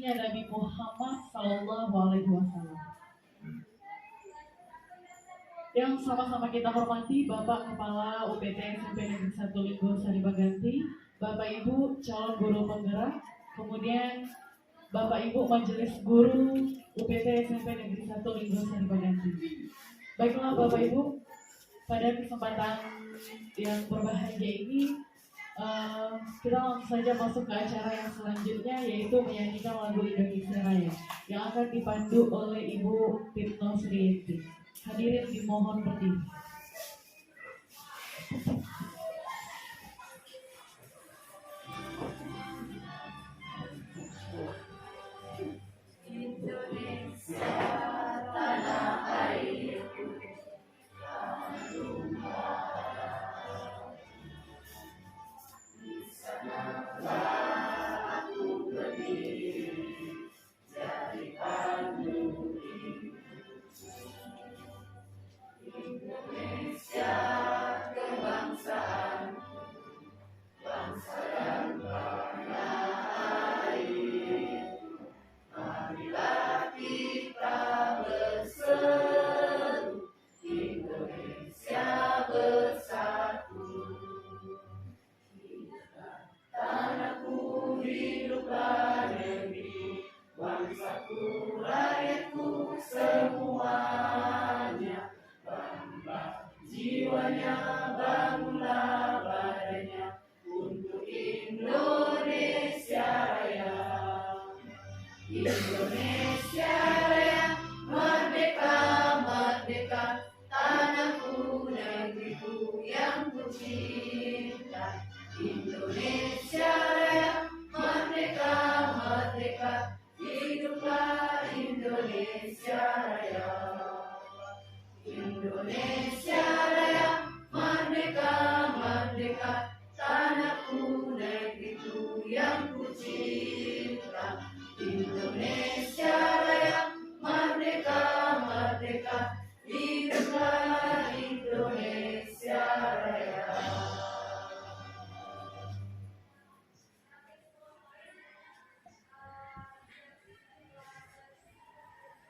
baginda Nabi Muhammad Sallallahu Alaihi Wasallam. Yang sama-sama kita hormati Bapak Kepala UPT SMP Negeri 1 Linggo Sari Baganti, Bapak Ibu calon guru penggerak, kemudian Bapak Ibu Majelis Guru UPT SMP Negeri 1 Linggo Sari Baganti. Baiklah Bapak Ibu, pada kesempatan yang berbahagia ini kita langsung saja masuk ke acara yang selanjutnya, yaitu menyanyikan lagu Indonesia Raya yang akan dipandu oleh Ibu Titno Srieti. Hadirin dimohon berdiri.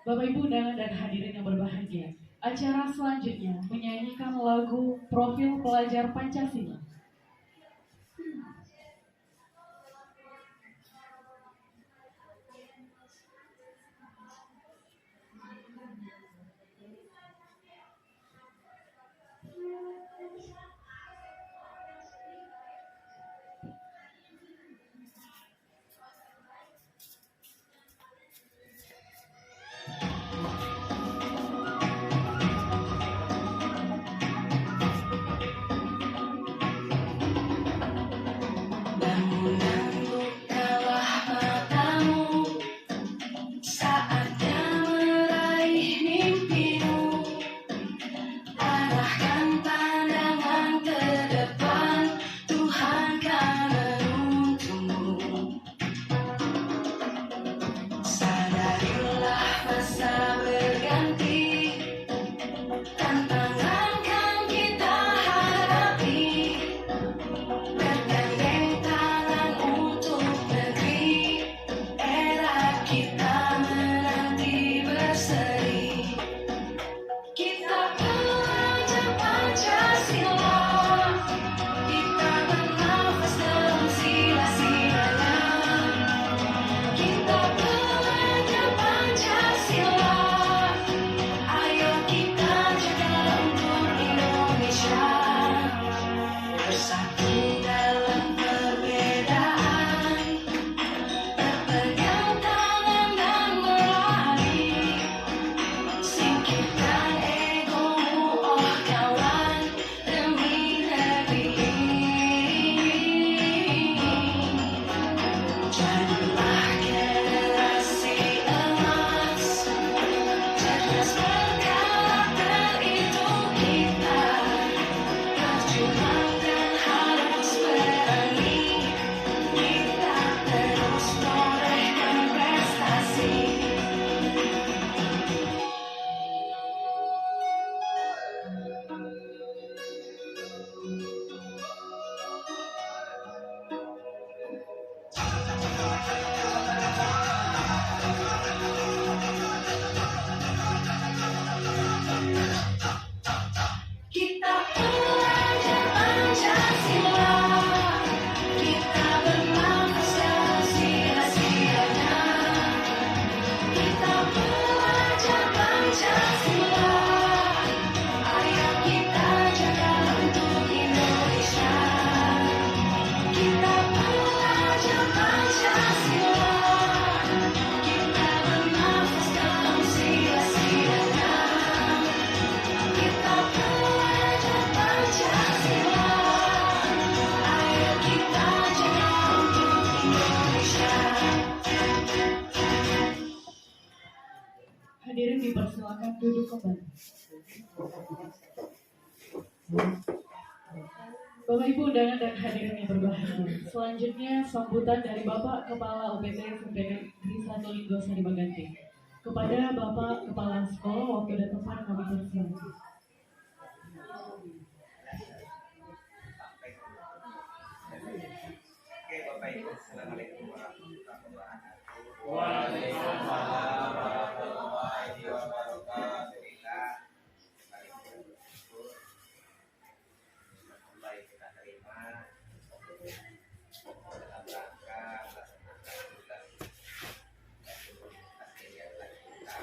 Bapak Ibu undangan dan hadirin yang berbahagia, acara selanjutnya menyanyikan lagu Profil Pelajar Pancasila. silakan duduk kembali. Bapak Ibu undangan dan hadirin yang berbahagia. Selanjutnya sambutan dari Bapak Kepala UPT SMP Negeri 1 Linggo Sari Baganti. Kepada Bapak Kepala Sekolah, waktu dan tempat kami persilakan. Oke, Bapak Ibu, Assalamualaikum warahmatullahi wabarakatuh. Waalaikumsalam warahmatullahi wabarakatuh. Kembali kita bersyukur, kembali kita terima dalam rangka melaksanakan tugas dan komunitas kegiatan kita.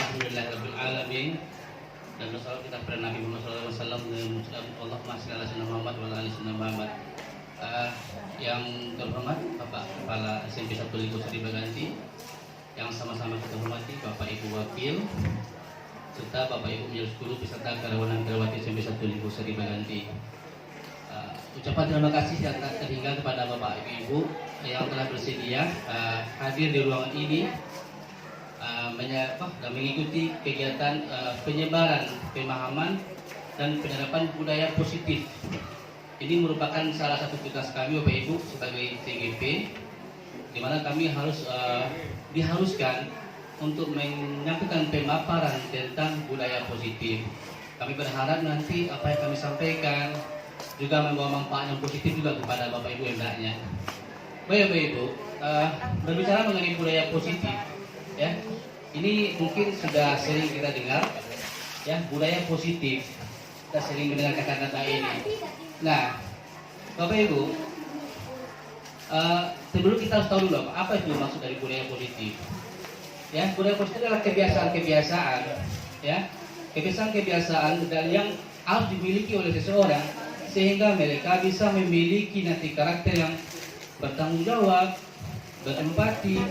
Alhamdulillahirabbil alamin. Dan bersalawat kita kepada Nabi Muhammad SAW dan Allahumma shalli ala sayyidina Muhammad wa ala ali sayyidina Muhammad. Yang terhormat Bapak Kepala SMP 1 Linggo Sari Baganti, yang sama-sama kita hormati Bapak Ibu Wakil serta Bapak Ibu Majelis Guru beserta karyawan karyawati SMP 1 Linggo Sari Baganti. Ucapan terima kasih yang tak terhingga kepada Bapak Ibu yang telah bersedia hadir di ruangan ini dan mengikuti kegiatan penyebaran pemahaman dan penyerapan budaya positif. Ini merupakan salah satu tugas kami Bapak Ibu sebagai TGP, di mana kami harus diharuskan untuk menyampaikan pemaparan tentang budaya positif. Kami berharap nanti apa yang kami sampaikan juga membawa manfaat yang positif juga kepada Bapak Ibu hendaknya. Baik Bapak Ibu, berbicara mengenai budaya positif, ya, ini mungkin sudah sering kita dengar, ya, budaya positif. Kita sering mendengar kata-kata ini. Nah, Bapak Ibu, sebelum kita harus tahu dulu apa itu maksud dari budaya positif. Ya, budaya positif adalah kebiasaan-kebiasaan, ya, kebiasaan-kebiasaan dan yang harus dimiliki oleh seseorang sehingga mereka bisa memiliki nanti karakter yang bertanggung jawab, berempati,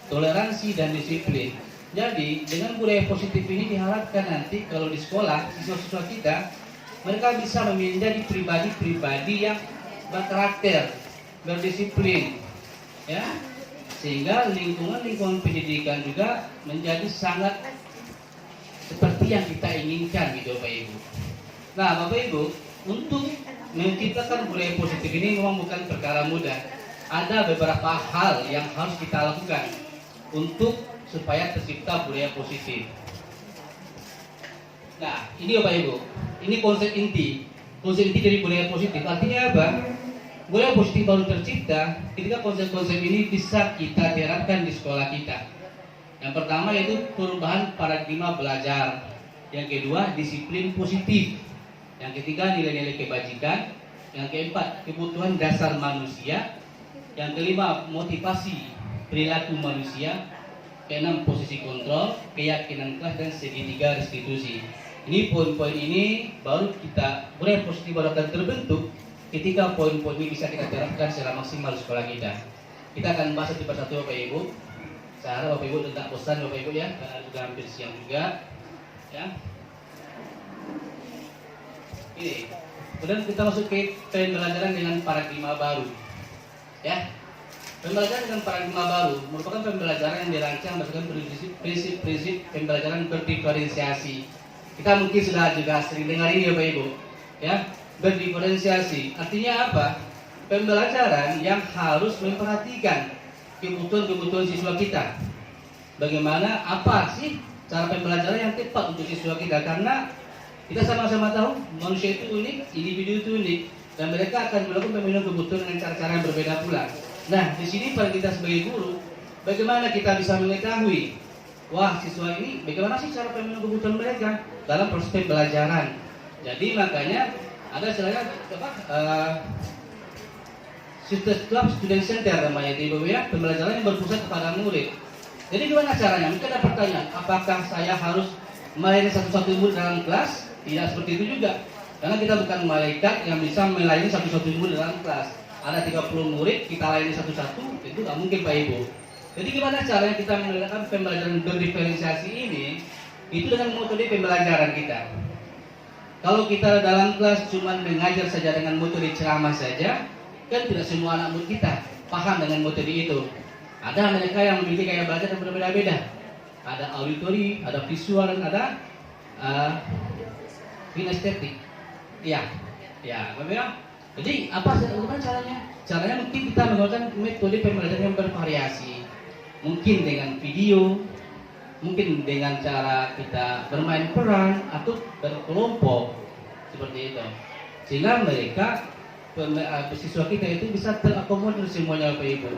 toleransi dan disiplin. Jadi dengan budaya positif ini diharapkan nanti kalau di sekolah siswa-siswa kita mereka bisa menjadi pribadi-pribadi yang berkarakter, berdisiplin, ya, sehingga lingkungan pendidikan juga menjadi sangat seperti yang kita inginkan gitu Bapak Ibu. Nah Bapak Ibu, untuk menciptakan budaya positif ini memang bukan perkara mudah. Ada beberapa hal yang harus kita lakukan untuk supaya tercipta budaya positif. Nah, ini Bapak Ibu, ini konsep inti dari budaya positif. Artinya apa? Budaya positif baru tercipta ketika konsep-konsep ini bisa kita terapkan di sekolah kita. Yang pertama yaitu perubahan paradigma belajar. Yang kedua, disiplin positif. Yang ketiga, nilai-nilai kebajikan. Yang keempat, kebutuhan dasar manusia. Yang kelima, motivasi perilaku manusia. Keenam, posisi kontrol, keyakinan kelas, dan segitiga restitusi. Ini poin-poin ini baru kita budaya positif baru akan terbentuk ketika poin-poin ini bisa kita terapkan secara maksimal di sekolah kita. Kita akan bahas satu persatu Bapak Ibu. Saya harap Bapak Ibu tidak bosan Bapak Ibu ya, karena juga hampir siang juga. Ya. Ini. Kemudian kita masuk ke pembelajaran dengan paradigma baru. Ya. Pembelajaran dengan paradigma baru merupakan pembelajaran yang dirancang berdasarkan prinsip-prinsip pembelajaran berdiferensiasi. Kita mungkin sudah juga sering dengar ini Bapak Ibu, ya, berdiferensiasi. Artinya apa? Pembelajaran yang harus memperhatikan kebutuhan siswa kita. Bagaimana, apa sih cara pembelajaran yang tepat untuk siswa kita? Karena kita sama-sama tahu manusia itu unik, individu itu unik, dan mereka akan melakukan pemenuhan kebutuhan dengan cara-cara yang berbeda pula. Nah, di sini pada kita sebagai guru, bagaimana kita bisa mengetahui, wah siswa ini bagaimana sih cara pemenuhan kebutuhan mereka dalam proses pembelajaran. Jadi makanya ada istilahnya student center namanya itu Ibu ya, pembelajaran yang berpusat kepada murid. Jadi gimana caranya? Mungkin ada pertanyaan, apakah saya harus melayani satu-satu murid dalam kelas? Tidak seperti itu juga. Karena kita bukan malaikat yang bisa melayani satu-satu murid dalam kelas. Ada 30 murid, kita layani satu-satu, itu nggak mungkin Pak Ibu. Jadi gimana caranya kita menggunakan pembelajaran berdiferensiasi ini Itu dengan metode pembelajaran kita. Kalau kita dalam kelas cuma mengajar saja dengan metode ceramah saja, kan tidak semua anak murid kita paham dengan metode itu. Ada mereka yang memiliki gaya belajar yang berbeda-beda. Ada auditory, ada visual, dan ada kinestetik. Ya, memang. Jadi bagaimana caranya? Caranya mungkin kita menggunakan metode pembelajaran yang bervariasi. Mungkin dengan video, mungkin dengan cara kita bermain peran atau berkelompok seperti itu. Sehingga mereka siswa kita itu bisa terakomodir semuanya Bapak Ibu.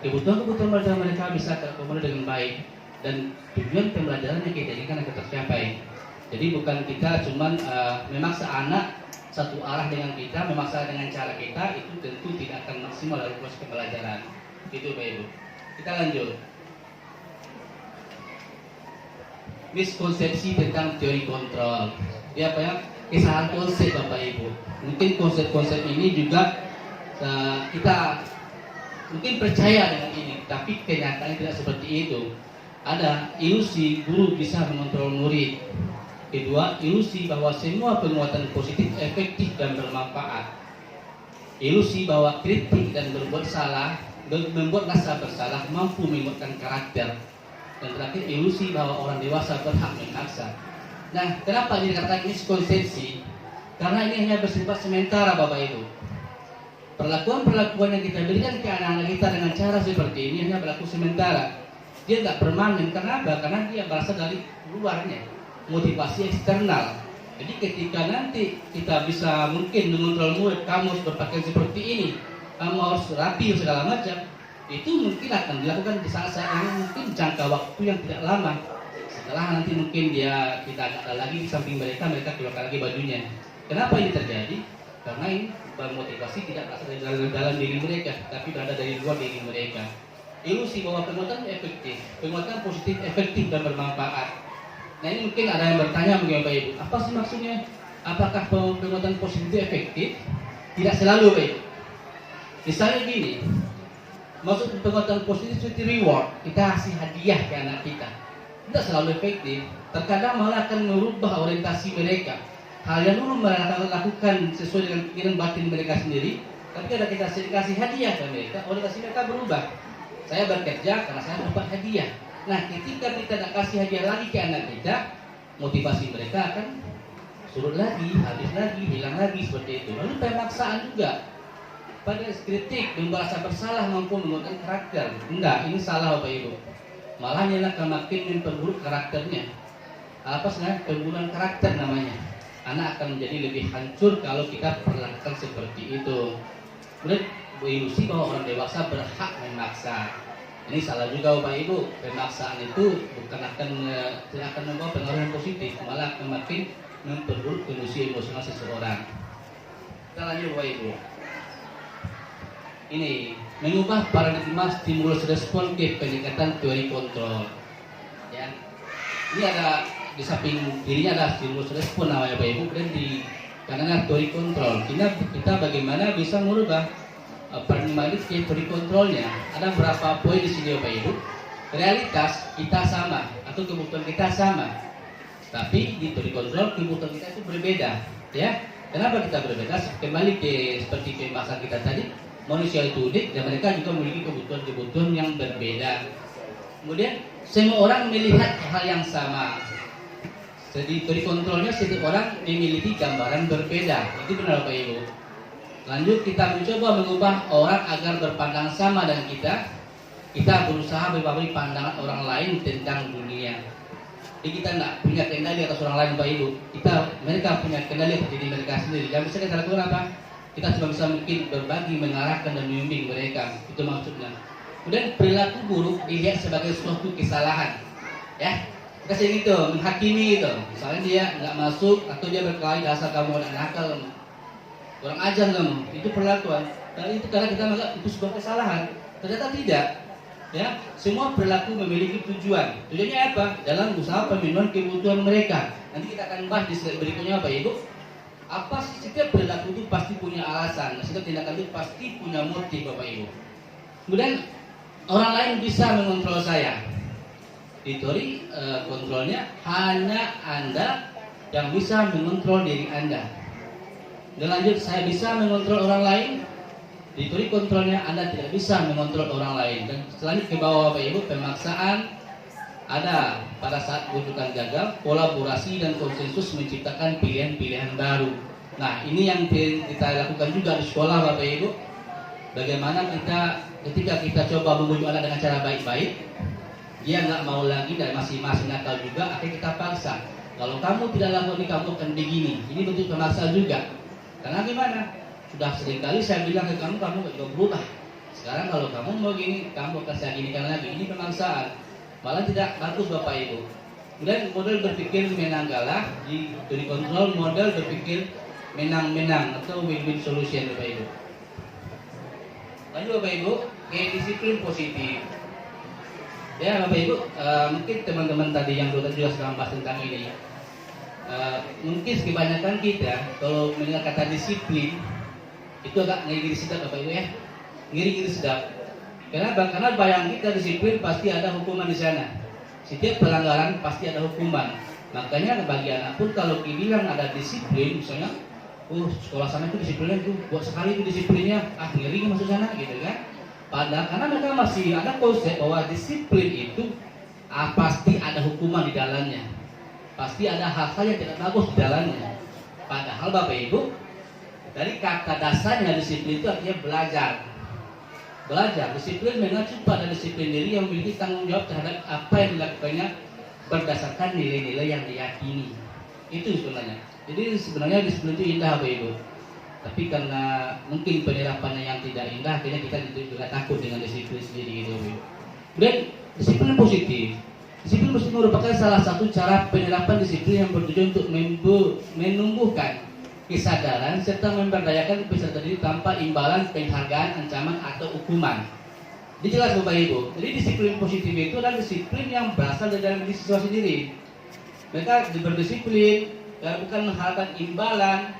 Kebutuhan belajar mereka bisa terakomodir dengan baik dan tujuan pembelajaran yang kita inginkan akan tercapai. Jadi bukan kita cuman memaksa anak satu arah dengan kita, memaksa dengan cara kita, itu tentu tidak akan maksimal dalam proses pembelajaran. Itu Bapak Ibu. Kita lanjut. Miskonsepsi tentang teori kontrol. Ya, apa ya? Kesalahan konsep Bapak Ibu. Mungkin konsep-konsep ini juga kita mungkin percaya dengan ini, tapi kenyataannya tidak seperti itu. Ada ilusi guru bisa mengontrol murid. Kedua, ilusi bahwa semua penguatan positif efektif dan bermanfaat. Ilusi bahwa kritik dan berbuat salah, membuat rasa bersalah mampu menguatkan karakter. Dan terakhir, ilusi bahwa orang dewasa berhak memaksa. Nah, kenapa ini dikatakan miskonsepsi? Karena ini hanya bersifat sementara Bapak Ibu. Perlakuan-perlakuan yang kita berikan ke anak-anak kita dengan cara seperti ini hanya berlaku sementara. Dia tidak permanen. Kenapa? Karena dia berasal dari luarnya, motivasi eksternal. Jadi ketika nanti kita bisa mungkin mengontrol murid, kamu harus berpakaian seperti ini, kamu harus rapi segala macam, itu mungkin akan dilakukan di saat-saat yang mungkin jangka waktu yang tidak lama. Setelah nanti mungkin kita agak ada lagi di samping mereka keluarkan lagi bajunya. Kenapa ini terjadi? Karena ini bermotivasi tidak berasal dari dalam diri mereka, tapi berada dari luar diri mereka. Ilusi bahwa penguatan efektif, penguatan positif efektif dan bermanfaat. Nah, ini mungkin ada yang bertanya mungkin Bapak Ibu, apa sih maksudnya? Apakah penguatan positif itu efektif? Tidak selalu Bapak Ibu. Misalnya gini, maksud penguatan positif seperti reward, kita kasih hadiah ke anak kita. Tidak selalu efektif, terkadang malah akan merubah orientasi mereka. Hal yang dulu mereka lakukan sesuai dengan pikiran batin mereka sendiri, tapi kalau kita kasih hadiah ke mereka, orientasi mereka berubah. Saya bekerja karena saya dapat hadiah. Nah, ketika kita nak kasih hadiah lagi ke anak kita, motivasi mereka akan surut lagi, habis lagi, hilang lagi seperti itu. Lalu pemaksaan juga. Pada kritik, merasa bersalah mampu menggunakan karakter. Enggak, ini salah Bapak Ibu. Malah ini akan makin memperburuk karakternya. Apa sebenarnya pembunuhan karakter namanya? Anak akan menjadi lebih hancur kalau kita perlakukan seperti itu. Kemudian ilusi bahwa orang dewasa berhak memaksa. Ini salah juga Bapak Ibu. Pemaksaan itu bukan tidak akan membawa pengaruh yang positif, malah akan makin memperburuk kondisi emosional seseorang. Kita lanjut Bapak Ibu. Ini mengubah paradigma stimulus respon ke pendekatan teori kontrol. Ya. Ini ada di samping dirinya ada stimulus respon namanya Bapak Ibu, dan di kanan teori kontrol. Kita bagaimana bisa merubah paradigma ke teori kontrolnya. Ada berapa poin di sini Bapak Ibu. Realitas kita sama atau kebutuhan kita sama, tapi di teori kontrol kebutuhan kita itu berbeda. Ya. Kenapa kita berbeda? Kembali ke seperti pembahasan kita tadi. Manusia itu unik dan mereka juga memiliki kebutuhan-kebutuhan yang berbeda. Kemudian semua orang melihat hal yang sama. Jadi teori kontrolnya setiap orang memiliki gambaran berbeda. Itu benar Bapak Ibu. Lanjut kita mencoba mengubah orang agar berpandangan sama dengan kita. Kita berusaha berbagi pandangan orang lain tentang dunia. Jadi kita tidak punya kendali atas orang lain Bapak Ibu. Mereka punya kendali atas diri mereka sendiri. Yang bisa kita lakukan apa? Kita cuma bisa mungkin berbagi, mengarahkan dan membimbing mereka. Itu maksudnya. Kemudian perilaku buruk dilihat sebagai suatu kesalahan. Ya, kita sering itu menghakimi itu. Misalnya dia nggak masuk atau dia berkelahi, dasar kamu anak nakal, kurang ajar kamu. Itu perlakuan. Dan itu karena kita menganggap itu sebuah kesalahan. Ternyata tidak. Ya, semua perilaku memiliki tujuan. Tujuannya apa? Dalam usaha pemenuhan kebutuhan mereka. Nanti kita akan bahas di slide berikutnya Bapak Ibu. Apa sih, setiap perilaku itu pasti punya alasan, setiap tindakan itu pasti punya motif Bapak Ibu. Kemudian orang lain bisa mengontrol saya. Di teori kontrolnya hanya Anda yang bisa mengontrol diri Anda. Dan lanjut, saya bisa mengontrol orang lain. Di teori kontrolnya Anda tidak bisa mengontrol orang lain. Dan selanjutnya ke bawah Bapak Ibu, pemaksaan ada pada saat rujukan gagal, kolaborasi dan konsensus menciptakan pilihan-pilihan baru. Nah, ini yang kita lakukan juga di sekolah Bapak Ibu. Bagaimana ketika kita coba membujuk anak dengan cara baik-baik, dia nggak mau lagi dan masih nakal juga, akhirnya kita paksa. Kalau kamu tidak lakukan ini, kamu akan begini. Ini bentuk pemaksaan juga. Karena gimana? Sudah seringkali saya bilang ke kamu nggak juga berubah. Sekarang kalau kamu mau gini, kamu akan saya ginikan lagi. Ini pemaksaan. Malah tidak bagus Bapak Ibu. Kemudian model berpikir menang kalah di kontrol, model berpikir menang-menang atau win-win solution Bapak Ibu. Lanjut Bapak Ibu, ke disiplin positif. Ya Bapak Ibu, mungkin teman-teman tadi yang juga sedang bahas tentang ini, mungkin kebanyakan kita kalau mendengar kata disiplin itu agak ngiri-ngiri sedap Bapak Ibu ya, ngiri-ngiri sedap. Kenapa? Karena bayang kita disiplin pasti ada hukuman di sana. Setiap pelanggaran pasti ada hukuman. Makanya bagi anak pun kalau dibilang ada disiplin, misalnya, sekolah sana itu disiplinnya itu buat sekali itu disiplinnya, ngiri masuk sana gitu kan. Padahal karena mereka masih ada konsep bahwa disiplin itu pasti ada hukuman di dalamnya, pasti ada hal-hal yang tidak bagus di dalamnya. Padahal Bapak Ibu, dari kata dasarnya disiplin itu artinya belajar. Disiplin mengacu pada disiplin diri yang memiliki tanggung jawab terhadap apa yang dilakukannya berdasarkan nilai-nilai yang diyakini. Itu sebenarnya. Jadi sebenarnya disiplin itu indah Bapak Ibu. Tapi karena mungkin penerapannya yang tidak indah, akhirnya kita juga takut dengan disiplin sendiri gitu. Kemudian disiplin positif. Disiplin positif merupakan salah satu cara penerapan disiplin yang bertujuan untuk menumbuhkan kesadaran serta memberdayakan peserta diri tanpa imbalan penghargaan, ancaman atau hukuman. Jadi jelas Bapak Ibu. Jadi disiplin positif itu adalah disiplin yang berasal dari dalam diri siswa sendiri. Mereka berdisiplin bukan mengharapkan imbalan,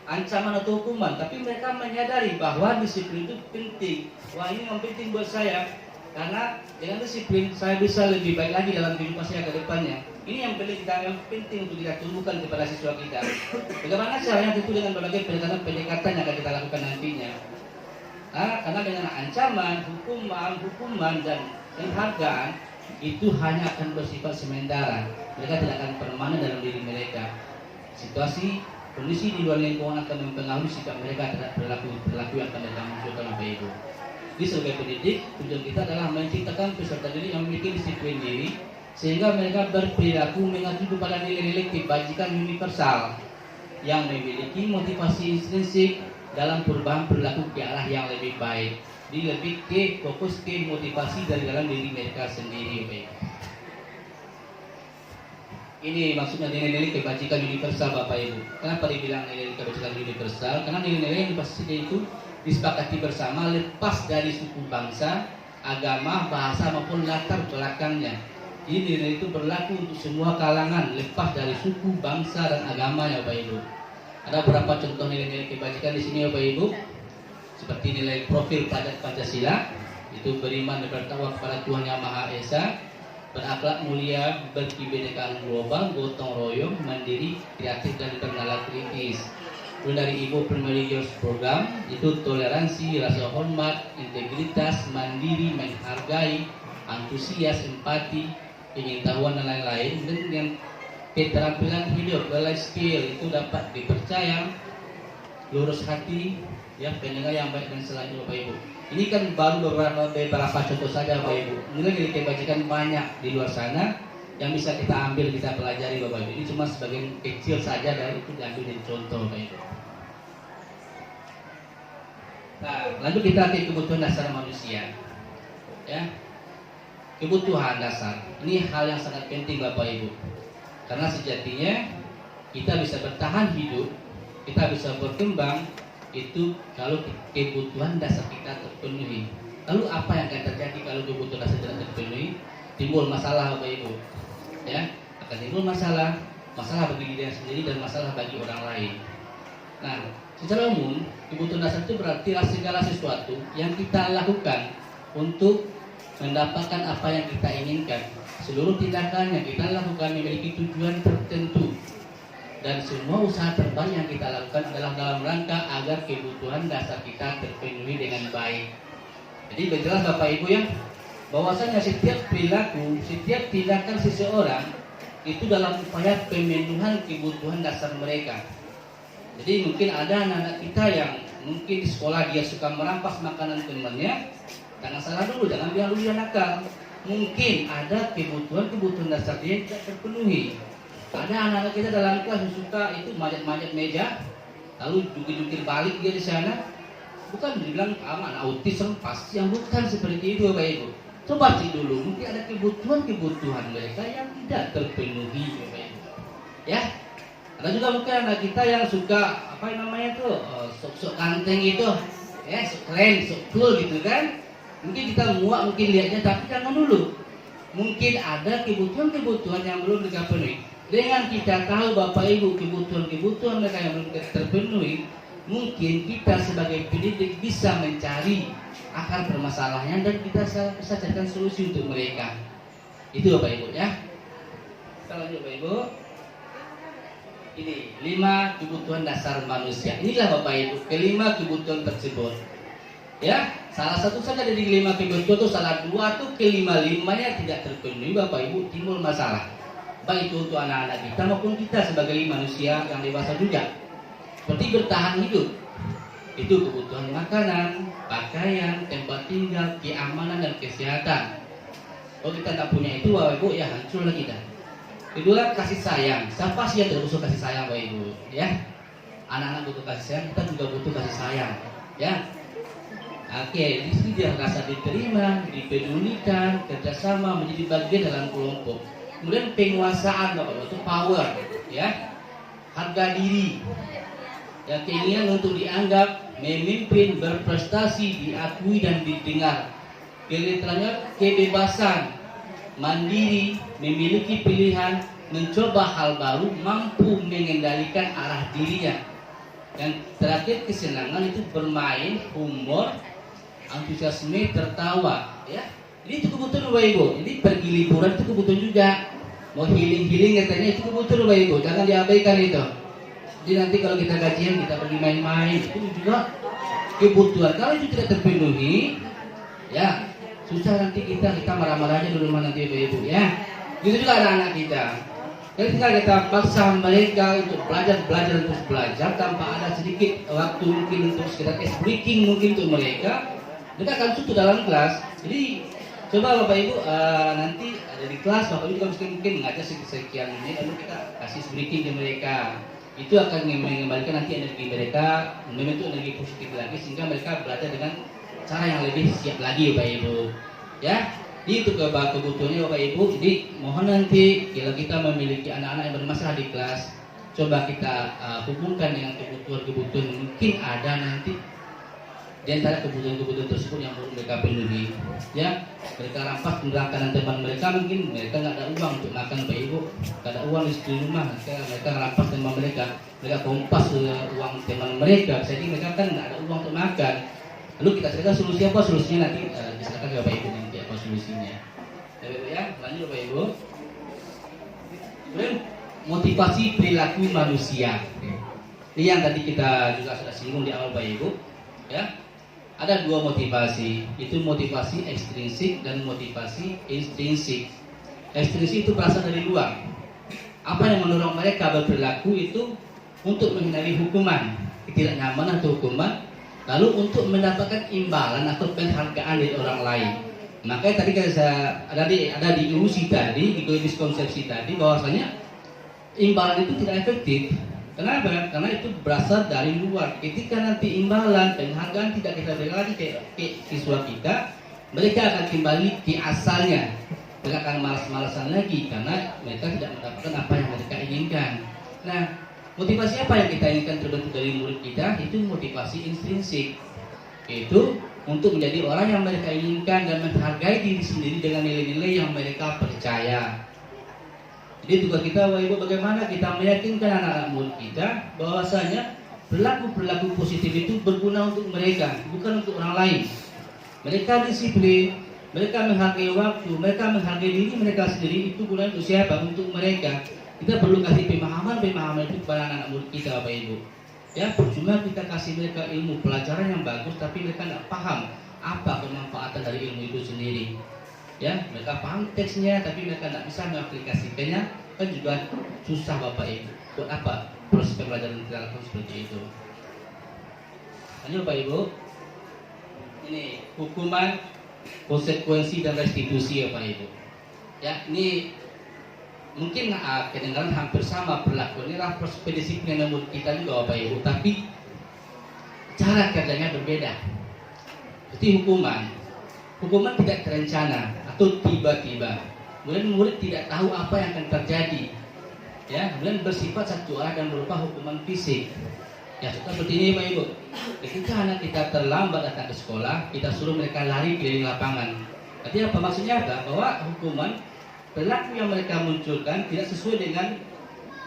ancaman atau hukuman, tapi mereka menyadari bahwa disiplin itu penting. Wah, ini yang penting buat saya, karena dengan disiplin saya bisa lebih baik lagi dalam kehidupan saya ke depannya. Ini yang penting untuk kita tumbuhkan kepada siswa kita. Bagaimana caranya? Tentu dengan berbagai pendekatan yang akan kita lakukan nantinya. Karena dengan ancaman, hukuman dan penghargaan itu hanya akan bersifat sementara. Mereka tidak akan permanen dalam diri mereka. Situasi kondisi di luar lingkungan akan mempengaruhi sikap mereka terhadap perilaku yang akan datang munculkan Bapak Ibu. Di sebagai pendidik, tujuan kita adalah menciptakan peserta didik yang memiliki disiplin diri, sehingga mereka berperilaku mengacu kepada nilai-nilai kebajikan universal yang memiliki motivasi intrinsik dalam perubahan perilaku ke arah yang lebih baik. Jadi lebih fokus ke motivasi dari dalam diri mereka sendiri. Baik. Ini maksudnya nilai-nilai kebajikan universal Bapak Ibu. Kenapa dibilang nilai kebajikan universal? Karena nilai-nilai yang pasti itu disepakati bersama lepas dari suku bangsa, agama, bahasa maupun latar belakangnya. Jadi nilai itu berlaku untuk semua kalangan lepas dari suku, bangsa dan agama ya Bapak Ibu. Ada beberapa contoh nilai-nilai kebajikan di sini Bapak Ibu. Seperti nilai profil pada Pancasila, itu beriman dan bertakwa kepada Tuhan Yang Maha Esa, berakhlak mulia, berkebinekaan global, gotong royong, mandiri, kreatif dan bernalar kritis. Kemudian dari Ibu Religious Program itu toleransi, rasa hormat, integritas, mandiri, menghargai, antusias, empati, pengetahuan dan lain-lain. Dan yang keterampilan hidup, life skill itu dapat dipercaya, lurus hati, ya, pendengar yang baik dan selanjutnya Bapak Ibu. Ini kan baru beberapa contoh saja Bapak Ibu. Nilai kebajikan banyak di luar sana yang bisa kita ambil, kita pelajari Bapak Ibu. Ini cuma sebagian kecil saja dari itu diambil jadi contoh Bapak Ibu. Nah, lanjut kita ke kebutuhan dasar manusia. Ya. Kebutuhan dasar. Ini hal yang sangat penting Bapak Ibu. Karena sejatinya kita bisa bertahan hidup, kita bisa berkembang itu kalau kebutuhan dasar kita terpenuhi. Lalu apa yang akan terjadi kalau kebutuhan dasar tidak terpenuhi? Timbul masalah Bapak Ibu. Ya, akan timbul masalah bagi diri sendiri dan masalah bagi orang lain. Nah, secara umum kebutuhan dasar itu berarti segala sesuatu yang kita lakukan untuk mendapatkan apa yang kita inginkan. Seluruh tindakan yang kita lakukan memiliki tujuan tertentu, dan semua usaha terbaik yang kita lakukan adalah dalam rangka agar kebutuhan dasar kita terpenuhi dengan baik. Jadi berjelas Bapak Ibu ya, bahwasanya setiap perilaku, setiap tindakan seseorang itu dalam upaya pemenuhan kebutuhan dasar mereka. Jadi mungkin ada anak-anak kita yang mungkin di sekolah dia suka merampas makanan temannya, jangan salah dulu, jangan bilang dulu dia nakal. Mungkin ada kebutuhan dasar dia tidak terpenuhi. Ada anak-anak kita dalam kelas yang suka itu manjat-manjat meja, lalu jungkir-jungkir balik dia di sana. Bukan dibilang anak autis pasti yang bukan seperti itu Bapak Ibu. Coba cek dulu, mungkin ada kebutuhan mereka yang tidak terpenuhi Bapak Ibu. Ya. Ada juga mungkin anak kita yang suka apa namanya tuh sok-sok kanteng itu, ya sok keren, sok cool gitu kan. Mungkin kita muak mungkin lihatnya, tapi jangan dulu. Mungkin ada kebutuhan yang belum mereka penuhi. Dengan kita tahu Bapak Ibu kebutuhan mereka yang belum terpenuhi, mungkin kita sebagai pendidik bisa mencari akar permasalahannya dan kita bisa carikan solusi untuk mereka. Itu Bapak Ibu ya. Kita lanjut Bapak Ibu. Ini 5 kebutuhan dasar manusia. Inilah Bapak Ibu kelima kebutuhan tersebut. Ya, salah satu saja dari 5 kebutuhan itu salah 2 tuh kelima-limanya tidak terpenuhi Bapak Ibu, timbul masalah. Baik itu untuk anak-anak kita maupun kita sebagai manusia yang dewasa juga. Seperti bertahan hidup. Itu kebutuhan makanan, pakaian, tempat tinggal, keamanan dan kesehatan. Kalau kita tidak punya itu Bapak Ibu ya hancurlah kita. Kedua, kasih sayang. Siapa sih yang tidak butuh kasih sayang Bapak Ibu? Ya, anak-anak butuh kasih sayang, kita juga butuh kasih sayang. Ya, oke, di sini dia rasa diterima, dipedulikan, kerjasama, menjadi bagian dalam kelompok. Kemudian penguasaan Bapak Ibu itu power, ya, harga diri, ya keinginan untuk dianggap, memimpin, berprestasi, diakui dan didengar. Kelihatannya kebebasan, mandiri, memiliki pilihan, mencoba hal baru, mampu mengendalikan arah dirinya. Dan terakhir kesenangan itu bermain, humor, antusiasme, tertawa, ya. Ini itu kebutuhan Bapak Ibu. Ini pergi liburan itu kebutuhan juga. Mau healing katanya itu kebutuhan Bapak Ibu. Jangan diabaikan itu. Jadi nanti kalau kita gajian kita pergi main-main itu juga kebutuhan. Kalau itu tidak terpenuhi, ya susah nanti kita marah-marah aja di rumah nanti Bapak Ibu ya. Gitu juga ada anak kita. Jadi tinggal kita paksa mereka untuk belajar tanpa ada sedikit waktu mungkin untuk sekedar ice breaking mungkin untuk mereka akan suntuk dalam kelas. Jadi coba Bapak Ibu nanti ada di kelas Bapak Ibu juga mungkin mengajar sekian menit lalu kita kasih ice breaking ke mereka. Itu akan mengembalikan nanti energi mereka, membentuk energi positif lagi sehingga mereka belajar dengan cara yang lebih siap lagi Bapak Ibu. Ya, itu kebutuhannya Bapak Ibu. Jadi mohon nanti kalau kita memiliki anak-anak yang bermasalah di kelas, coba kita hubungkan dengan kebutuhan mungkin ada nanti di antara kebutuhan tersebut yang belum mereka penuhi. Ya, mereka rampas makanan teman mereka, mungkin mereka nggak ada uang untuk makan Bapak Ibu, nggak ada uang di rumah, mereka rampas teman mereka kompas uang teman mereka, jadi mereka kan nggak ada uang untuk makan. Lalu kita ceritakan solusi apa? Solusinya nanti diserahkan ke Bapak Ibu nanti apa solusinya. Ya, Bapak ya, lanjut Bapak Ibu. Kemudian motivasi perilaku manusia. Ini yang tadi kita juga sudah singgung di awal Bapak Ibu. Ya, ada 2 motivasi, itu motivasi ekstrinsik dan motivasi intrinsik. Ekstrinsik itu berasal dari luar. Apa yang mendorong mereka berperilaku itu untuk menghindari hukuman, ketidaknyamanan atau hukuman, lalu untuk mendapatkan imbalan atau penghargaan dari orang lain. Makanya tadi ada di ilusi tadi, di miskonsepsi tadi bahwasanya imbalan itu tidak efektif. Kenapa? Karena itu berasal dari luar. Ketika nanti imbalan, penghargaan tidak kita berikan lagi ke siswa kita, mereka akan kembali ke asalnya. Mereka akan malas-malasan lagi karena mereka tidak mendapatkan apa yang mereka inginkan. Nah, motivasi apa yang kita inginkan terbentuk dari murid kita? Itu motivasi intrinsik. Itu untuk menjadi orang yang mereka inginkan dan menghargai diri sendiri dengan nilai-nilai yang mereka percaya. Jadi tugas kita Bapak Ibu bagaimana kita meyakinkan anak-anak murid kita bahwasanya perilaku positif itu berguna untuk mereka, bukan untuk orang lain. Mereka disiplin, mereka menghargai waktu, mereka menghargai diri mereka sendiri. Itu gunanya untuk siapa? Untuk mereka. Kita perlu kasih pemahaman itu kepada anak-anak murid kita, Bapak Ibu. Ya, percuma kita kasih mereka ilmu pelajaran yang bagus, tapi mereka tidak paham apa kemanfaatan dari ilmu itu sendiri. Ya, mereka paham teksnya, tapi mereka tidak bisa mengaplikasikannya, kan juga susah, Bapak Ibu. Buat apa proses pembelajaran kita lakukan seperti itu? Lanjut, Bapak Ibu. Ini hukuman, konsekuensi dan restitusi, Bapak Ibu. Ya, ini mungkin kedengaran hampir sama berlaku. Inilah proses pendisiplinan murid kita juga, Bapak Ibu, tapi cara kerjanya berbeda. Jadi hukuman tidak terencana atau tiba-tiba. Kemudian murid tidak tahu apa yang akan terjadi. Ya, kemudian bersifat satu arah dan berupa hukuman fisik. Ya, seperti ini, Pak Ibu. Ketika anak kita terlambat datang ke sekolah, kita suruh mereka lari keliling lapangan. Artinya apa maksudnya? Bahwa hukuman perilaku yang mereka munculkan tidak sesuai dengan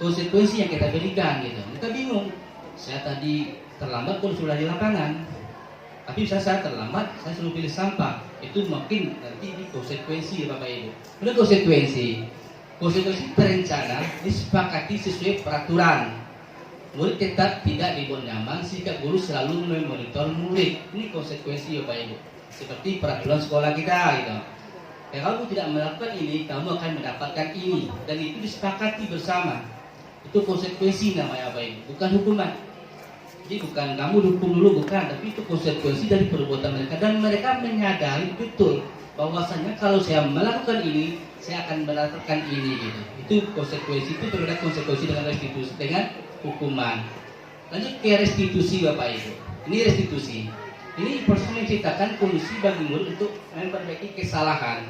konsekuensi yang kita berikan gitu. Mereka bingung. Saya tadi terlambat pun sudah di lapangan. Tapi bisa saya terlambat, saya suruh pilih sampah. Itu mungkin nanti ini konsekuensi, Bapak Ibu. Udah konsekuensi terencana, disepakati sesuai peraturan. Murid tetap tidak dibuat nyaman, sikap guru selalu memonitor murid. Ini konsekuensi, Bapak Ibu. Seperti peraturan sekolah kita gitu. Ya, kalau kamu tidak melakukan ini, kamu akan mendapatkan ini, dan itu disepakati bersama. Itu konsekuensi namanya, Bapak Ibu, bukan hukuman. Jadi bukan kamu hukum dulu, bukan, tapi itu konsekuensi dari perbuatan mereka, dan mereka menyadari betul bahwasanya kalau saya melakukan ini, saya akan mendapatkan ini gitu. Itu konsekuensi, itu berbeda konsekuensi dengan restitusi, dengan hukuman. Lanjut ke restitusi, Bapak Ibu. Ini restitusi. Ini proses menciptakan kondisi bagi murid untuk memperbaiki kesalahan.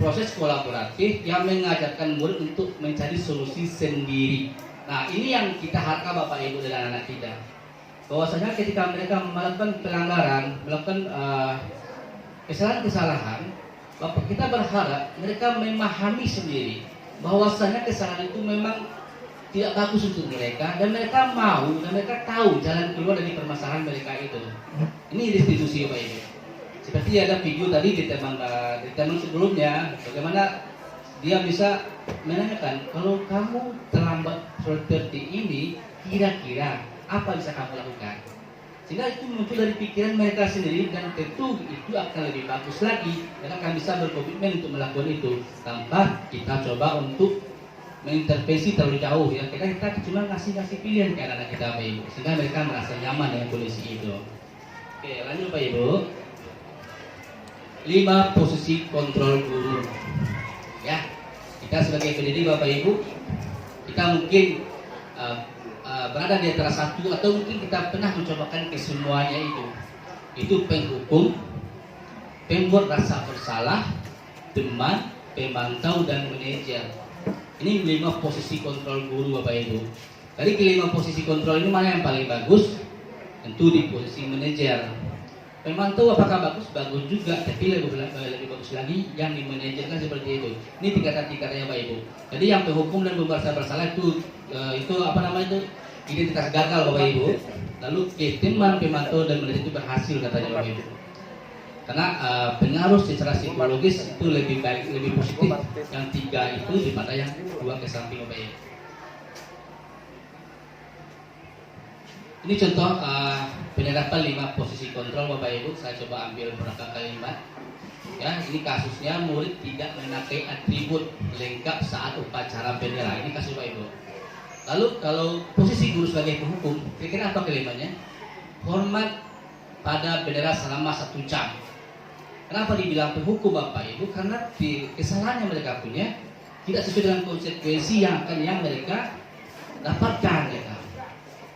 Proses kolaboratif yang mengajarkan murid untuk mencari solusi sendiri. Nah, ini yang kita harapkan, Bapak Ibu, dan anak-anak kita. Bahwasanya ketika mereka melakukan pelanggaran, melakukan kesalahan-kesalahan, Bapak kita berharap mereka memahami sendiri bahwasanya kesalahan itu memang tidak bagus untuk mereka, dan mereka mau dan mereka tahu jalan keluar dari permasalahan mereka itu. Ini restitusi, Bapak Ibu. Seperti ada video tadi di teman sebelumnya, bagaimana dia bisa menanyakan, kalau kamu terlambat seperti ini, kira-kira apa bisa kamu lakukan? Sehingga itu muncul dari pikiran mereka sendiri, dan tentu itu akan lebih bagus lagi. Mereka akan bisa berkomitmen untuk melakukan itu tanpa kita coba untuk mengintervensi terlalu jauh. Ya, kita cuma ngasih pilihan ke anak-anak kita, Pak Ibu, sehingga mereka merasa nyaman dengan kondisi itu. Oke, lanjut, Pak Ibu. 5 posisi kontrol guru. Ya, kita sebagai pendidik, Bapak Ibu, kita mungkin berada di antara satu, atau mungkin kita pernah mencobakan kesemuanya itu. Itu penghukum, pembuat rasa bersalah, teman, pemantau, dan manajer. Ini 5 posisi kontrol guru, Bapak Ibu. Dari kelima posisi kontrol ini mana yang paling bagus? Tentu di posisi manajer. Pemantau apakah bagus? Bagus juga, tapi lebih bagus lagi yang di manajer kan seperti itu. Ini tingkatan-tingkatannya, Bapak Ibu. Jadi yang penghukum dan pembuat rasa bersalah itu apa namanya itu? Identitas gagal, Bapak Ibu. Lalu teman, pemantau, dan manajer itu berhasil, katanya, Bapak Ibu. Karena pengaruh secara psikologis itu lebih baik, lebih positif yang 3 itu daripada yang 2 ke samping, Bapak Ibu. Ini contoh penerapan 5 posisi kontrol, Bapak Ibu. Saya coba ambil beberapa kalimat. Ya, ini kasusnya murid tidak memakai atribut lengkap saat upacara bendera. Ini kasus, Bapak Ibu. Lalu kalau posisi guru sebagai penghukum, kira-kira apa kalimatnya? Hormat pada bendera selama 1 jam. Kenapa dibilang penghukum, Bapak Ibu? Karena kesalahan yang mereka punya tidak sesuai dengan konsekuensi yang mereka dapatkan. Ya.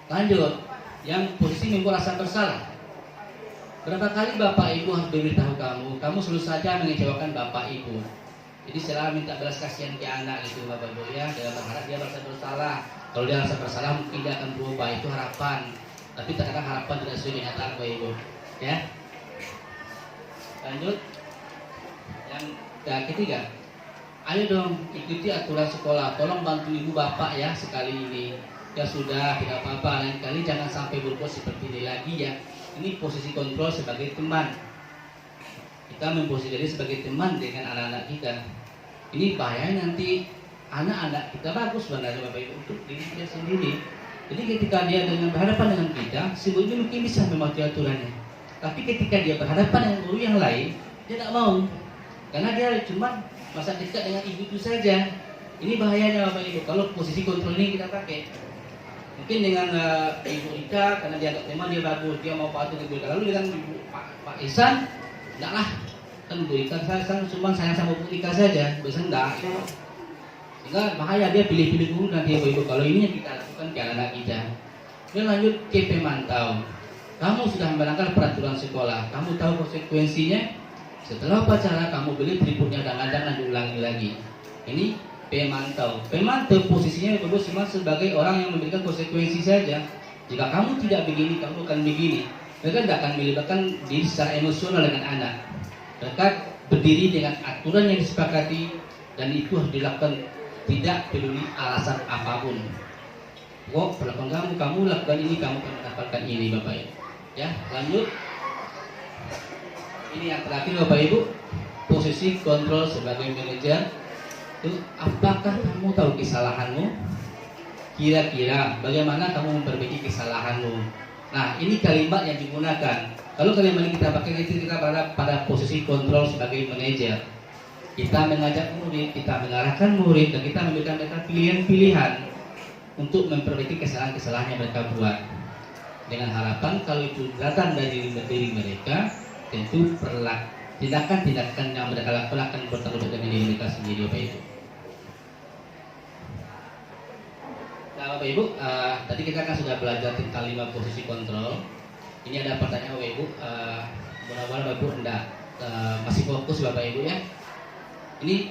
Lanjut, yang posisi membuat rasa bersalah. Berapa kali Bapak Ibu harus memberitahu kamu selalu saja mengecewakan Bapak Ibu. Jadi selalu minta belas kasihan ke anak itu, Bapak Ibu, ya. Dengan berharap dia merasa bersalah. Kalau dia merasa bersalah, mungkin dia akan berubah. Itu harapan. Tapi terkadang harapan tidak sesuai dengan kenyataan, Bapak Ibu. Ya. Lanjut. Yang ketiga, ayo dong ikuti aturan sekolah. Tolong bantu ibu bapak ya sekali ini. Ya sudah, tidak apa-apa. Lain kali jangan sampai berbuat seperti ini lagi ya. Ini posisi kontrol sebagai teman. kita memposisi diri sebagai teman dengan anak-anak kita. Ini bahaya nanti anak-anak kita bagus sebenarnya Bapak Ibu untuk diri dia sendiri. Jadi ketika dia dengan berhadapan dengan kita, sebelumnya mungkin bisa mematuhi aturannya. Tapi ketika dia berhadapan dengan guru yang lain, dia tidak mau. Karena dia cuma masa dekat dengan ibu itu saja. Ini bahayanya Bapak Ibu kalau posisi kontrol ini kita pakai. Mungkin dengan Ibu Ika, karena dia agak teman dia bagus, dia mau patuh dengan Ibu Ika. Lalu dengan Pak Ihsan, enggaklah. Kan Ibu Ika saya cuma sayang sama Ibu Ika saja, biasanya enggak. Sehingga bahaya dia pilih-pilih guru nanti Bapak Ibu. Kalau ini yang kita lakukan ke anak kita. Dan lanjut ke pemantau. Kamu sudah melanggar peraturan sekolah, kamu tahu konsekuensinya. Setelah upacara kamu beli tripodnya dan jangan diulangi lagi. Ini pemantau. Pemantau posisinya Bapak cuma sebagai orang yang memberikan konsekuensi saja. Jika kamu tidak begini, kamu akan begini. Mereka tidak akan melibatkan diri secara emosional dengan anak. Mereka berdiri dengan aturan yang disepakati dan itu harus dilakukan tidak peduli alasan apapun. Kok perlakuan kamu lakukan ini, kamu akan mendapatkan ini Bapak Ibu. Ya, lanjut. Ini yang terakhir Bapak Ibu, posisi kontrol sebagai manajer. Itu apakah kamu tahu kesalahanmu? Kira-kira bagaimana kamu memperbaiki kesalahanmu? Nah, ini kalimat yang digunakan. Kalau kalimat ini kita pakai itu kita pada posisi kontrol sebagai manajer. Kita mengajak murid, kita mengarahkan murid, dan kita memberikan mereka pilihan-pilihan untuk memperbaiki kesalahan-kesalahan yang mereka buat. Dengan harapan kalau itu datang dari diri mereka, tentu tindakan-tindakan yang mereka lakukan akan bertanggung dengan diri mereka sendiri Bapak Ibu. Nah Bapak Ibu, tadi kita kan sudah belajar tentang 5 posisi kontrol. Ini ada pertanyaan Bapak Ibu, mudah-mudahan Bapak Ibu masih fokus Bapak Ibu ya. Ini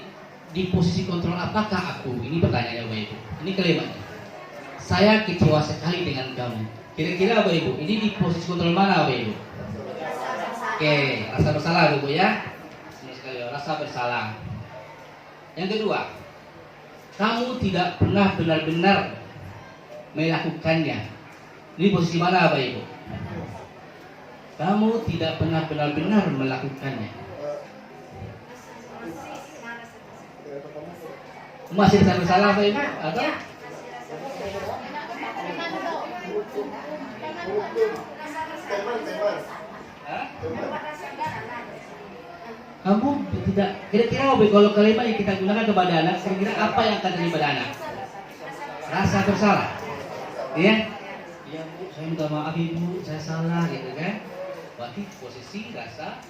di posisi kontrol apakah aku? Ini pertanyaannya Bapak Ibu. Ini kalimatnya. Saya kecewa sekali dengan kamu. Kira-kira Bapak Ibu, ini di posisi kontrol mana Bapak Ibu? Oke, rasa bersalah Bapak ya. Senang sekali, rasa bersalah. Yang kedua, kamu tidak pernah benar-benar melakukannya. Ini posisi mana Bapak Ibu? Kamu tidak pernah benar-benar melakukannya. Masih rasa bersalah Bapak Ibu? Atau? Kamu tidak, kira-kira kalau kalimat yang kita gunakan kepada anak, kira-kira apa yang akan terjadi pada anak? Rasa bersalah, ya? Ya Bu, saya minta maaf Ibu, saya salah, gitu kan? Berarti posisi rasa